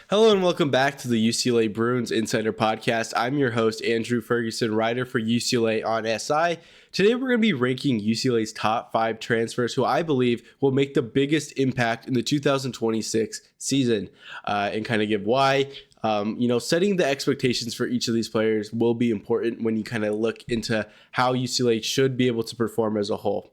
Hello and welcome back to the UCLA Bruins Insider Podcast. I'm your host, Andrew Ferguson, writer for UCLA on SI. Today we're going to be ranking UCLA's top 5 transfers who I believe will make the biggest impact in the 2026 season and kind of give why. Setting the expectations for each of these players will be important when you kind of look into how UCLA should be able to perform as a whole.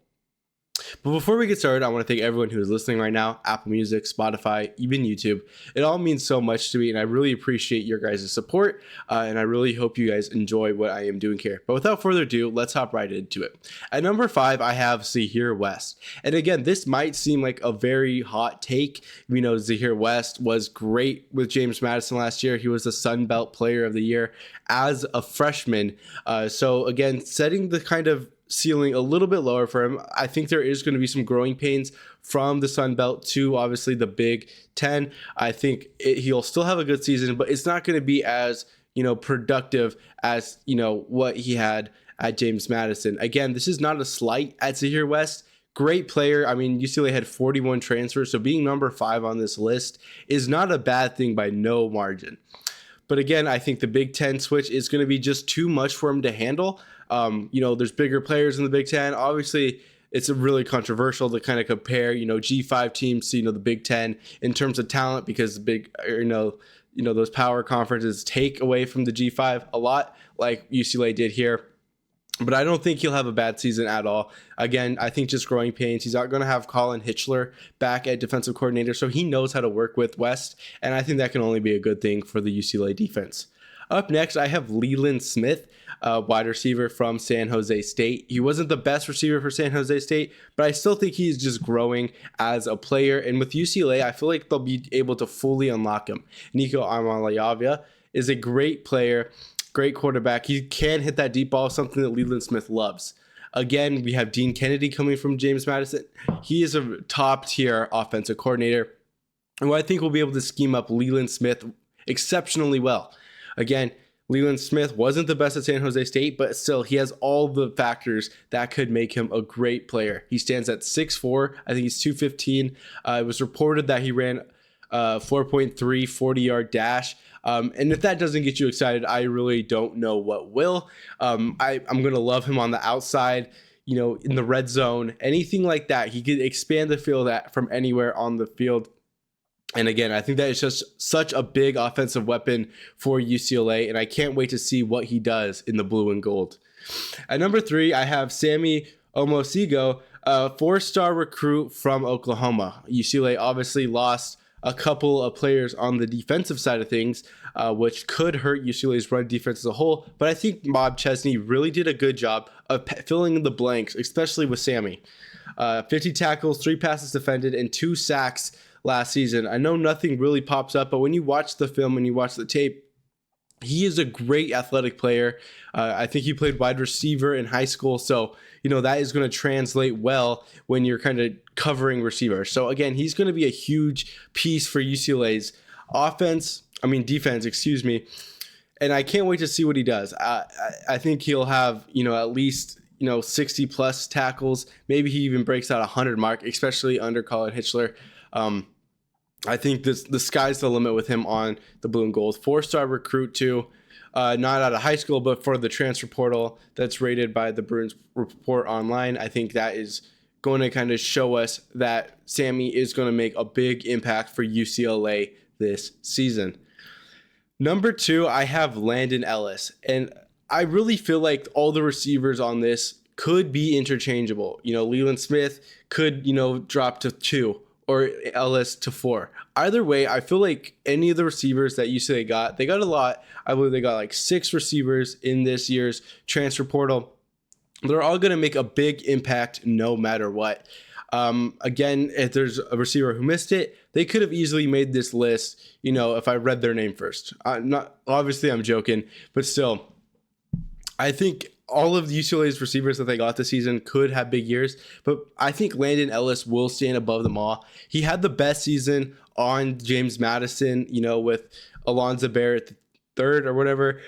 But before we get started, I want to thank everyone who is listening right now, Apple Music, Spotify, even YouTube. It all means so much to me, and I really appreciate your guys' support, and I really hope you guys enjoy what I am doing here. But without further ado, let's hop right into it. At number 5, I have Zahir West. And again, this might seem like a very hot take. Zahir West was great with James Madison last year. He was the Sun Belt Player of the Year as a freshman. So again, setting the kind of ceiling a little bit lower for him. I think there is going to be some growing pains from the Sun Belt to obviously the Big Ten. I think he'll still have a good season, but it's not going to be as productive as what he had at James Madison. Again, this is not a slight at Zahir West. Great player. I mean, UCLA had 41 transfers, so being number 5 on this list is not a bad thing by no margin. But again, I think the Big Ten switch is going to be just too much for him to handle. There's bigger players in the Big Ten. Obviously, it's really controversial to kind of compare, G5 teams to, the Big Ten in terms of talent because those power conferences take away from the G5 a lot, like UCLA did here. But I don't think he'll have a bad season at all. Again, I think just growing pains. He's not going to have Colin Hitchler back at defensive coordinator, so he knows how to work with West, and I think that can only be a good thing for the UCLA defense. Up next, I have Leland Smith, wide receiver from San Jose State. He wasn't the best receiver for San Jose State, but I still think he's just growing as a player. And with UCLA, I feel like they'll be able to fully unlock him. Nico Amalayavia is a great player, great quarterback. He can hit that deep ball, something that Leland Smith loves. Again, we have Dean Kennedy coming from James Madison. He is a top-tier offensive coordinator, who I think will be able to scheme up Leland Smith exceptionally well. Again, Leland Smith wasn't the best at San Jose State, but still, he has all the factors that could make him a great player. He stands at 6'4". I think he's 215. It was reported that he ran 4.3 40-yard dash. And if that doesn't get you excited, I really don't know what will. I'm going to love him on the outside, in the red zone, anything like that. He could expand the field from anywhere on the field. And again, I think that is just such a big offensive weapon for UCLA, and I can't wait to see what he does in the blue and gold. At number 3, I have Sammy Omosigo, a 4-star recruit from Oklahoma. UCLA obviously lost a couple of players on the defensive side of things, which could hurt UCLA's run defense as a whole. But I think Bob Chesney really did a good job of filling in the blanks, especially with Sammy. 50 tackles, 3 passes defended, and 2 sacks last season. I know nothing really pops up, but when you watch the film and you watch the tape, he is a great athletic player. I think he played wide receiver in high school, so that is going to translate well when you're kind of covering receivers. So again, he's going to be a huge piece for UCLA's defense, and I can't wait to see what he does. I think he'll have at least 60 plus tackles. Maybe he even breaks out 100 mark, especially under Colin Hitchler. I think the sky's the limit with him on the blue and gold. 4-star recruit too, not out of high school, but for the transfer portal that's rated by the Bruins report online. I think that is going to kind of show us that Sammy is going to make a big impact for UCLA this season. Number 2, I have Landon Ellis, and I really feel like all the receivers on this could be interchangeable. Leland Smith could, drop to 2. Or Ellis to 4. Either way, I feel like any of the receivers that UCLA they got a lot. I believe they got like 6 receivers in this year's transfer portal. They're all going to make a big impact no matter what. Again, if there's a receiver who missed it, they could have easily made this list, if I read their name first. Obviously, I'm joking, but still, I think all of UCLA's receivers that they got this season could have big years, but I think Landon Ellis will stand above them all. He had the best season on James Madison, with Alonzo Barrett third or whatever.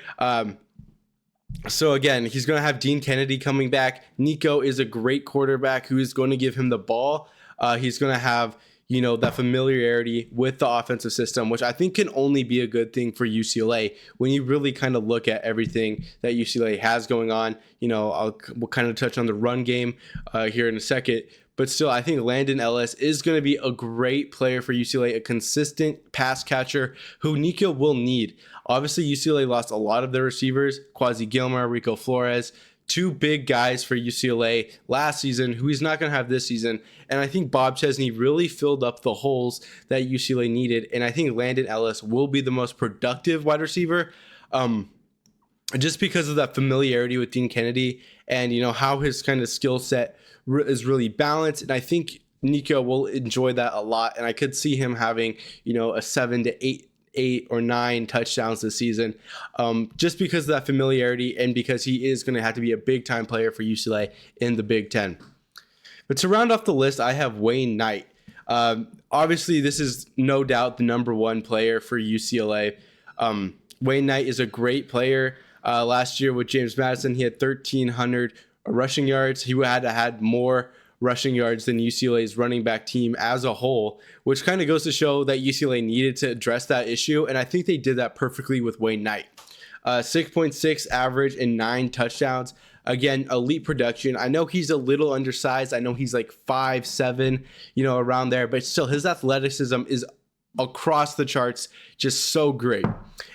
So again, he's going to have Dean Kennedy coming back. Nico is a great quarterback who is going to give him the ball. He's going to have, that familiarity with the offensive system, which I think can only be a good thing for UCLA when you really kind of look at everything that UCLA has going on. We'll kind of touch on the run game here in a second. But still, I think Landon Ellis is going to be a great player for UCLA, a consistent pass catcher who Nico will need. Obviously, UCLA lost a lot of their receivers, Quasi Gilmore, Rico Flores, two big guys for UCLA last season who he's not going to have this season. And I think Bob Chesney really filled up the holes that UCLA needed. And I think Landon Ellis will be the most productive wide receiver just because of that familiarity with Dean Kennedy and, how his kind of skill set is really balanced. And I think Nico will enjoy that a lot. And I could see him having, a 7 to 8 or 9 touchdowns this season, just because of that familiarity and because he is going to have to be a big time player for UCLA in the Big Ten. But to round off the list, I have Wayne Knight. Obviously, this is no doubt the number one player for UCLA. Wayne Knight is a great player. Last year with James Madison, he had 1,300 rushing yards. He had more rushing yards than UCLA's running back team as a whole, which kind of goes to show that UCLA needed to address that issue. And I think they did that perfectly with Wayne Knight. 6.6 average and 9 touchdowns. Again, elite production. I know he's a little undersized. I know he's like 5'7", around there, but still his athleticism is across the charts, just so great.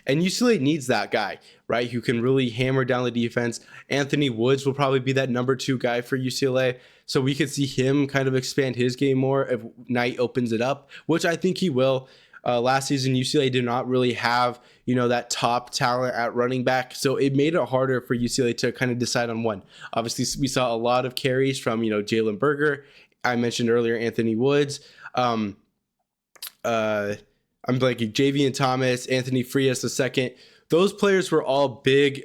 And UCLA needs that guy, right? Who can really hammer down the defense. Anthony Woods will probably be that number 2 guy for UCLA. So we could see him kind of expand his game more if Knight opens it up, which I think he will. Last season, UCLA did not really have, that top talent at running back. So it made it harder for UCLA to kind of decide on one. Obviously, we saw a lot of carries from, Jalen Berger. I mentioned earlier Anthony Woods. I'm blanking, Javian Thomas, Anthony Frias II. Those players were all big,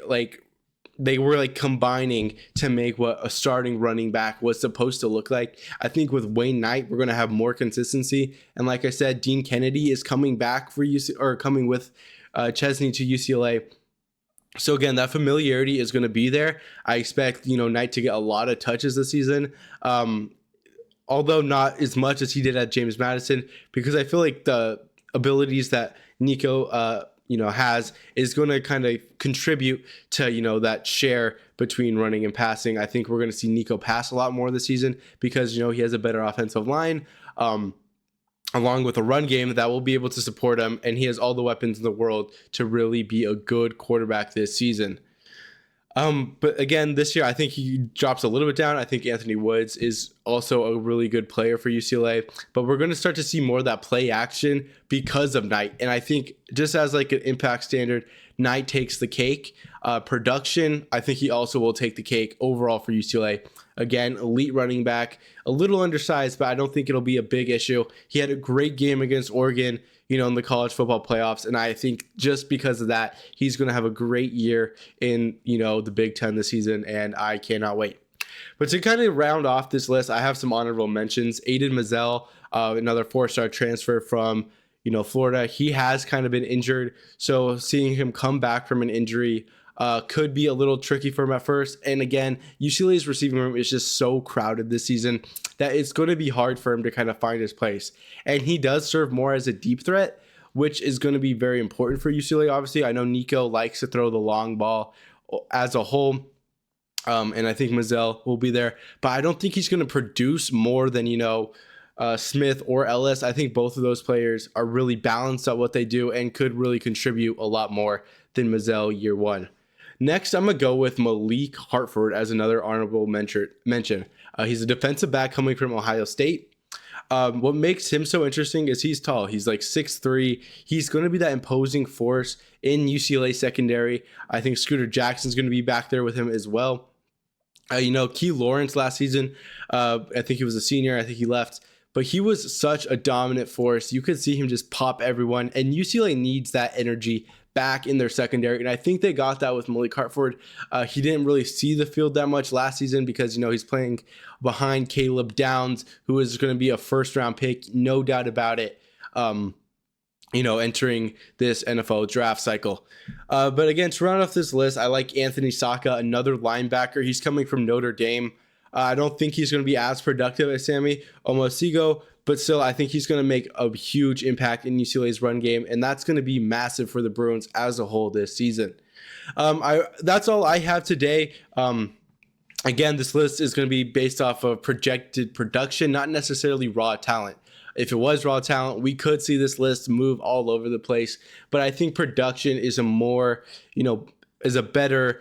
they were combining to make what a starting running back was supposed to look like. I think with Wayne Knight, we're going to have more consistency. And like I said, Dean Kennedy is coming back for coming with Chesney to UCLA. So again, that familiarity is going to be there. I expect, Knight to get a lot of touches this season. Although not as much as he did at James Madison, because I feel like the abilities that Nico has is going to kind of contribute to, that share between running and passing. I think we're going to see Nico pass a lot more this season because, he has a better offensive line, along with a run game that will be able to support him. And he has all the weapons in the world to really be a good quarterback this season. But again, this year, I think he drops a little bit down. I think Anthony Woods is also a really good player for UCLA, but we're going to start to see more of that play action because of Knight. And I think just as an impact standard, Knight takes the cake. Production, I think he also will take the cake overall for UCLA. Again, elite running back, a little undersized, but I don't think it'll be a big issue. He had a great game against Oregon, in the college football playoffs. And I think just because of that, he's going to have a great year in, the Big Ten this season. And I cannot wait. But to kind of round off this list, I have some honorable mentions. Aiden Mazzell, another 4-star transfer from, Florida. He has kind of been injured. So seeing him come back from an injury could be a little tricky for him at first. And again, UCLA's receiving room is just so crowded this season that it's going to be hard for him to kind of find his place. And he does serve more as a deep threat, which is going to be very important for UCLA. Obviously, I know Nico likes to throw the long ball as a whole. And I think Mazzell will be there, but I don't think he's going to produce more than, Smith or Ellis. I think both of those players are really balanced at what they do and could really contribute a lot more than Mazzell year one. Next, I'm going to go with Malik Hartford as another honorable mention. He's a defensive back coming from Ohio State. What makes him so interesting is he's tall. He's 6'3". He's going to be that imposing force in UCLA secondary. I think Scooter Jackson's going to be back there with him as well. Key Lawrence last season, I think he was a senior. I think he left. But he was such a dominant force. You could see him just pop everyone. And UCLA needs that energy back in their secondary. And I think they got that with Malik Hartford. He didn't really see the field that much last season because, he's playing behind Caleb Downs, who is going to be a first-round pick, no doubt about it, entering this NFL draft cycle. But again, to round off this list, I like Anthony Saka, another linebacker. He's coming from Notre Dame. I don't think he's going to be as productive as Sammy Omosigo, but still, I think he's going to make a huge impact in UCLA's run game, and that's going to be massive for the Bruins as a whole this season. That's all I have today. Again, this list is going to be based off of projected production, not necessarily raw talent. If it was raw talent, we could see this list move all over the place. But I think production is a better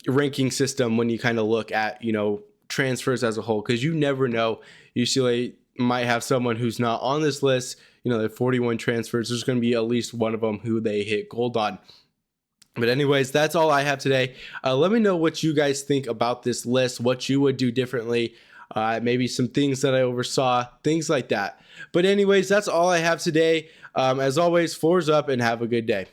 ranking system when you kind of look at, transfers as a whole, because you never know. UCLA might have someone who's not on this list. The 41 transfers, there's going to be at least one of them who they hit gold on. But anyways, that's all I have today. Let me know what you guys think about this list, what you would do differently, maybe some things that I oversaw, things like that. But anyways, that's all I have today. As always, fours up and have a good day.